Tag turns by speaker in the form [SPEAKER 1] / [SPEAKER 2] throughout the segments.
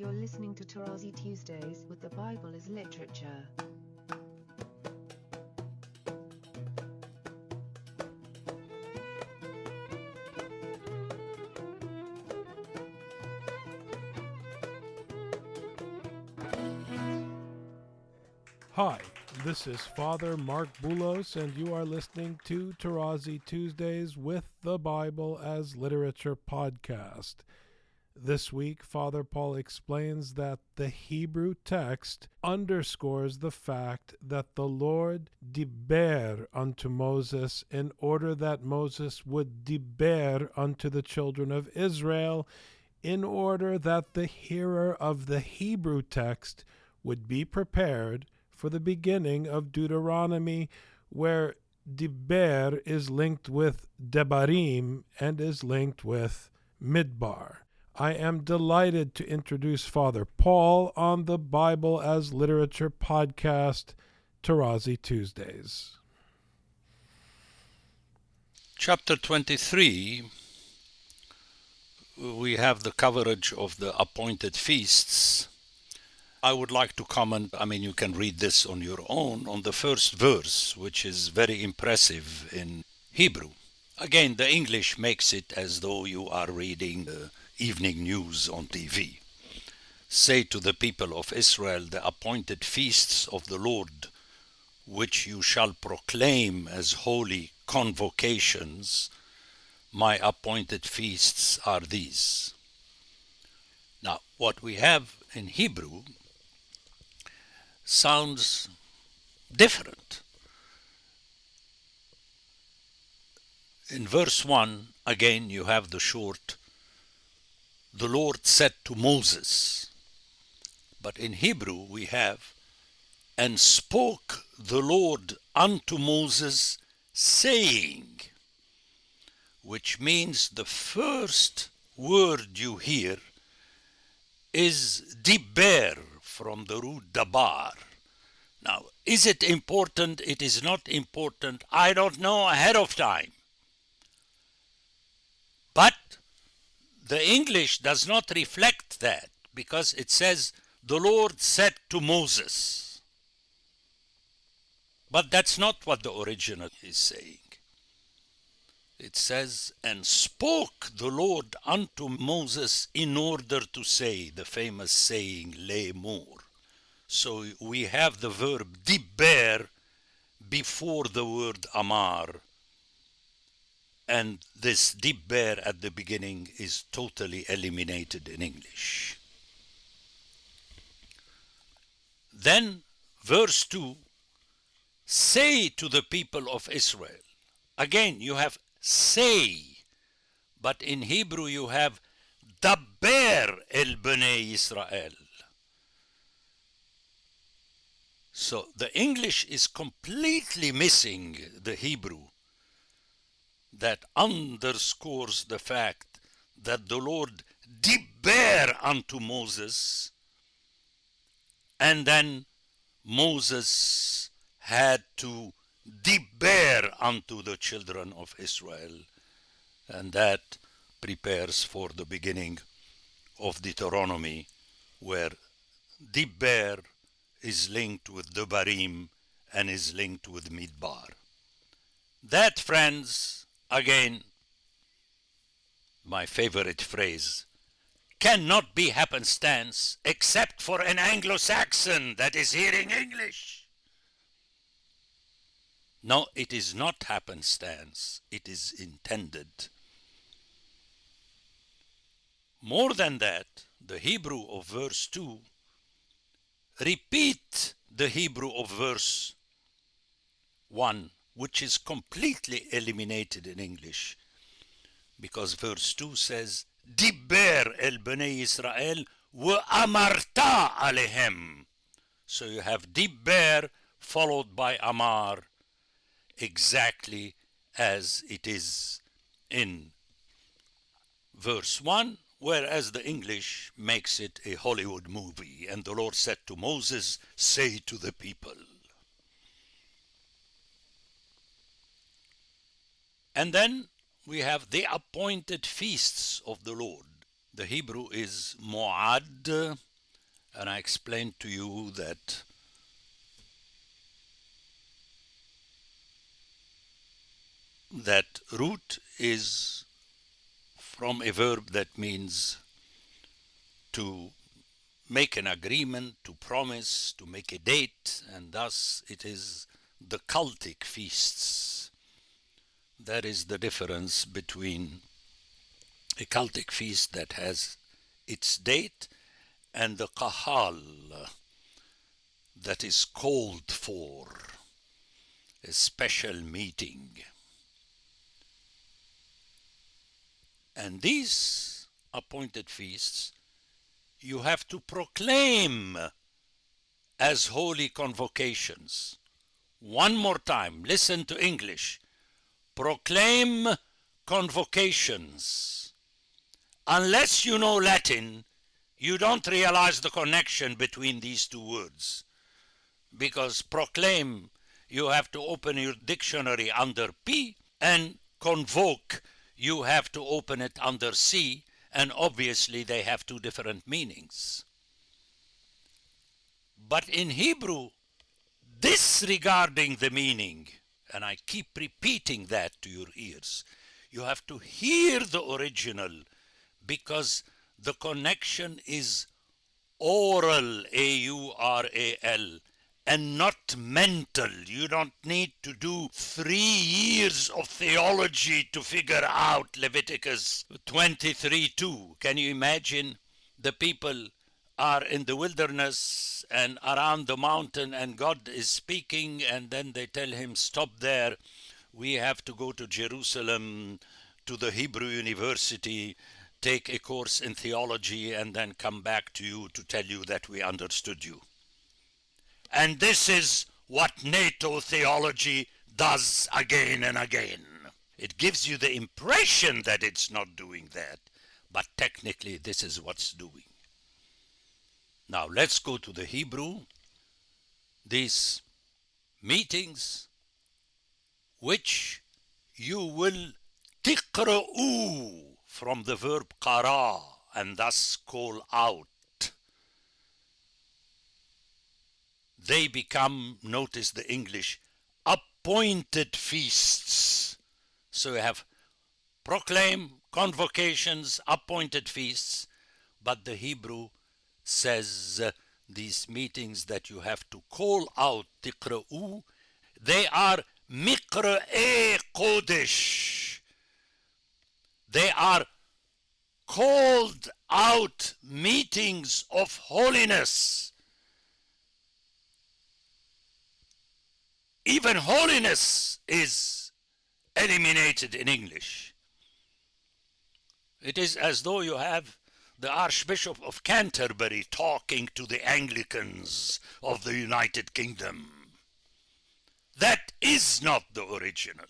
[SPEAKER 1] You're listening to Torah Tuesdays with the Bible as literature.
[SPEAKER 2] Hi, this is Father Mark Boulos, and you are listening to Tarazi Tuesdays with the Bible as Literature podcast. This week, Father Paul explains that the Hebrew text underscores the fact that the Lord deb-ber unto Moses in order that Moses would deb-ber unto the children of Israel, in order that the hearer of the Hebrew text would be prepared for the beginning of Deuteronomy, where deb-ber is linked with debarim and is linked with midbar. I am delighted to introduce Father Paul on the Bible as Literature podcast, Tarazi Tuesdays.
[SPEAKER 3] Chapter 23, we have the coverage of the appointed feasts. I would like to comment, you can read this on your own, on the first verse, which is very impressive in Hebrew. Again, the English makes it as though you are reading the evening news on TV. Say to the people of Israel, the appointed feasts of the Lord, which you shall proclaim as holy convocations, my appointed feasts are these. Now, what we have in Hebrew sounds different. In verse 1, again, you have the short, the Lord said to Moses. But in Hebrew, we have, and spoke the Lord unto Moses, saying, which means the first word you hear is deb-ber, from the root dabar. Now, is it important? It is not important. I don't know ahead of time. But the English does not reflect that, because it says, the Lord said to Moses. But that's not what the original is saying. It says, and spoke the Lord unto Moses in order to say, the famous saying, lemor. So we have the verb deb-ber before the word amar. And this deb-ber at the beginning is totally eliminated in English. Then, verse 2, say to the people of Israel. Again, you have say, but in Hebrew you have deb-ber el bnei Israel. So the English is completely missing the Hebrew that underscores the fact that the Lord deb-ber unto Moses, and then Moses had to deb-ber unto the children of Israel, and that prepares for the beginning of Deuteronomy, where deb-ber is linked with debarim and is linked with midbar. That, friends, again, my favorite phrase, cannot be happenstance except for an Anglo-Saxon that is hearing English. No, it is not happenstance. It is intended. More than that, the Hebrew of verse 2 repeat the Hebrew of verse 1, which is completely eliminated in English, because verse 2 says, deb-ber el bnei Israel amarta alehem. So you have deb-ber followed by amar, exactly as it is in verse 1, whereas the English makes it a Hollywood movie. And the Lord said to Moses, say to the people. And then we have the appointed feasts of the Lord. The Hebrew is mo'ad, And I explained to you that root is from a verb that means to make an agreement, to promise, to make a date, and thus it is the cultic feasts. That is the difference between a cultic feast that has its date and the kahal that is called for, a special meeting. And these appointed feasts you have to proclaim as holy convocations. One more time, listen to English. Proclaim convocations. Unless you know Latin, you don't realize the connection between these two words. Because proclaim, you have to open your dictionary under P, and convoke, you have to open it under C, and obviously they have two different meanings. But in Hebrew, disregarding the meaning, and I keep repeating that to your ears, you have to hear the original because the connection is oral, A-U-R-A-L, and not mental. You don't need to do 3 years of theology to figure out Leviticus 23:2. Can you imagine? The people are in the wilderness and around the mountain, and God is speaking, and then they tell him, stop there. We have to go to Jerusalem, to the Hebrew University, take a course in theology, and then come back to you to tell you that we understood you. And this is what NATO theology does again and again. It gives you the impression that it's not doing that, but technically this is what's doing. Now let's go to the Hebrew. These meetings which you will tiqra'u from the verb qara, and thus call out. They become, notice the English, appointed feasts. So you have proclaim, convocations, appointed feasts, but the Hebrew says these meetings that you have to call out, tiqra'u, they are miqra'e kodesh. They are called out meetings of holiness. Even holiness is eliminated in English. It is as though you have the Archbishop of Canterbury talking to the Anglicans of the United Kingdom. That is not the original,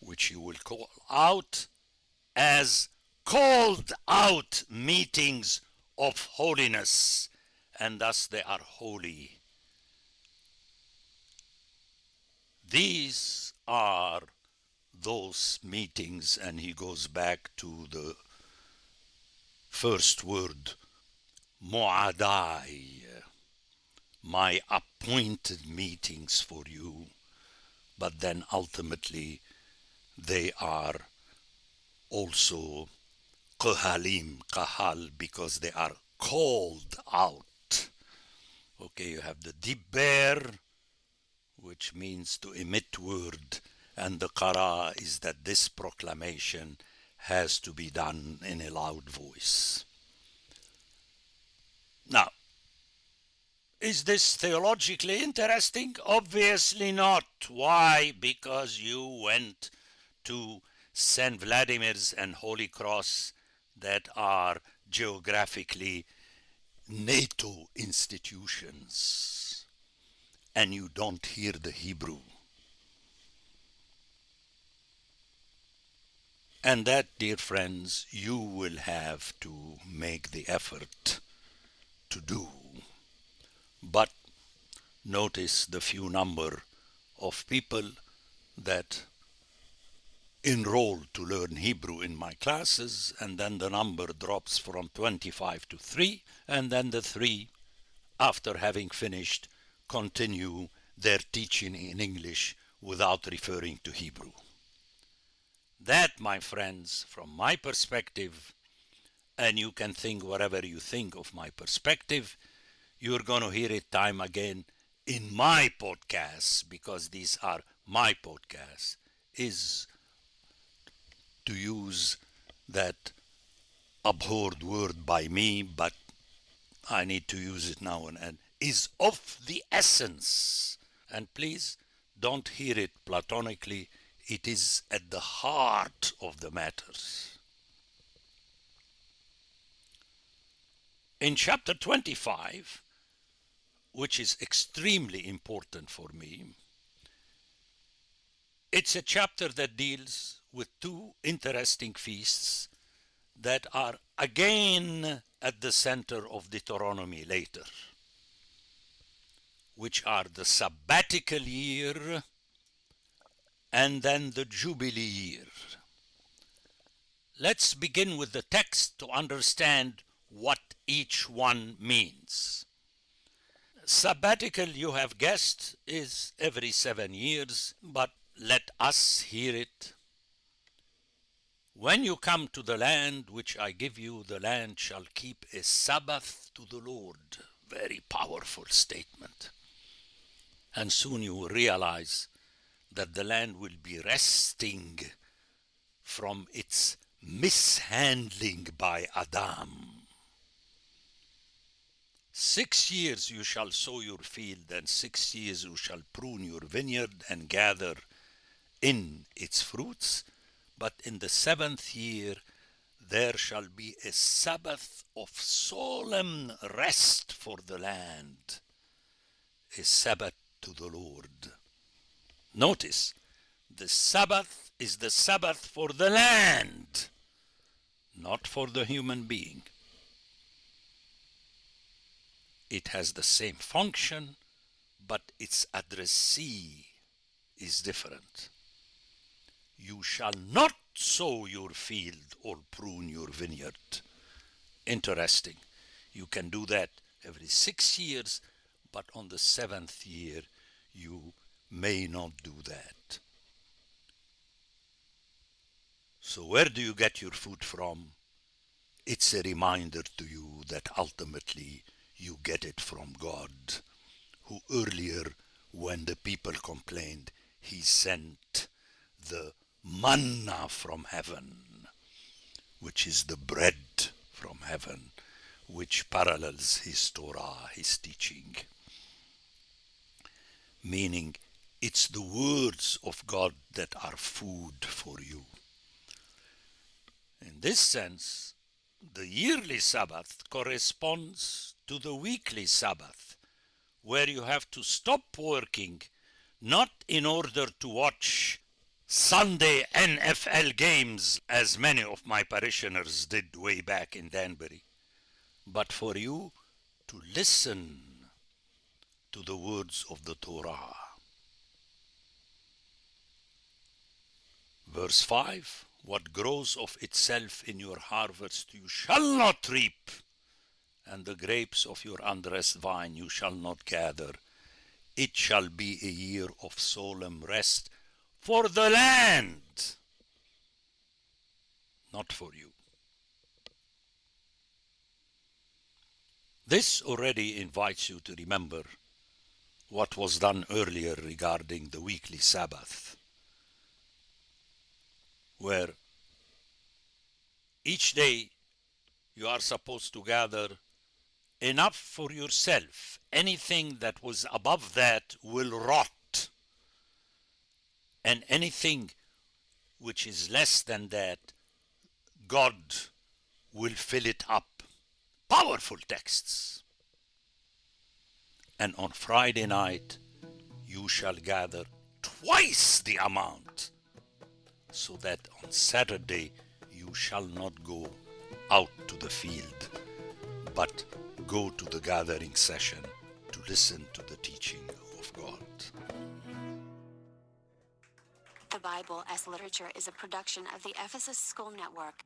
[SPEAKER 3] which you will call out as called out meetings of holiness, and thus they are holy. These are those meetings, and he goes back to the first word, mo'adai, my appointed meetings for you, but then ultimately they are also qahalim, qahal, because they are called out. Okay, you have the deb-ber, which means to emit word, and the qara is that this proclamation has to be done in a loud voice. Now, is this theologically interesting? Obviously not. Why? Because you went to St. Vladimir's and Holy Cross that are geographically NATO institutions, and you don't hear the Hebrew. And that, dear friends, you will have to make the effort to do. But notice the few number of people that enroll to learn Hebrew in my classes, and then the number drops from 25 to 3, and then the 3, after having finished, continue their teaching in English without referring to Hebrew. That, my friends, from my perspective, and you can think whatever you think of my perspective, you're going to hear it time again in my podcasts, because these are my podcasts, is to use that abhorred word by me, but I need to use it now and then, is of the essence. And please don't hear it platonically. It is at the heart of the matters. In chapter 25, which is extremely important for me, it's a chapter that deals with two interesting feasts that are again at the center of Deuteronomy later, which are the sabbatical year and then the Jubilee year. Let's begin with the text to understand what each one means. Sabbatical, you have guessed, is every 7 years, but let us hear it. When you come to the land which I give you, the land shall keep a Sabbath to the Lord. Very powerful statement. And soon you will realize that the land will be resting from its mishandling by Adam. 6 years you shall sow your field, and 6 years you shall prune your vineyard and gather in its fruits. But in the 7th year there shall be a Sabbath of solemn rest for the land, a Sabbath to the Lord. Notice, the Sabbath is the Sabbath for the land, not for the human being. It has the same function, but its addressee is different. You shall not sow your field or prune your vineyard. Interesting. You can do that every 6 years, but on the 7th year you may not do that. So where do you get your food from? It's a reminder to you that ultimately you get it from God, who earlier, when the people complained, he sent the manna from heaven, which is the bread from heaven, which parallels his Torah, his teaching. Meaning, it's the words of God that are food for you. In this sense, the yearly Sabbath corresponds to the weekly Sabbath, where you have to stop working, not in order to watch Sunday NFL games, as many of my parishioners did way back in Danbury, but for you to listen to the words of the Torah. Verse 5, what grows of itself in your harvest you shall not reap, and the grapes of your unrest vine you shall not gather. It shall be a year of solemn rest for the land, not for you. This already invites you to remember what was done earlier regarding the weekly Sabbath, where each day you are supposed to gather enough for yourself. Anything that was above that will rot, and anything which is less than that, God will fill it up. Powerful texts. And on Friday night you shall gather twice the amount, so that on Saturday you shall not go out to the field, but go to the gathering session to listen to the teaching of God.
[SPEAKER 4] The Bible. Bible as Literature is a production of the Ephesus School Network.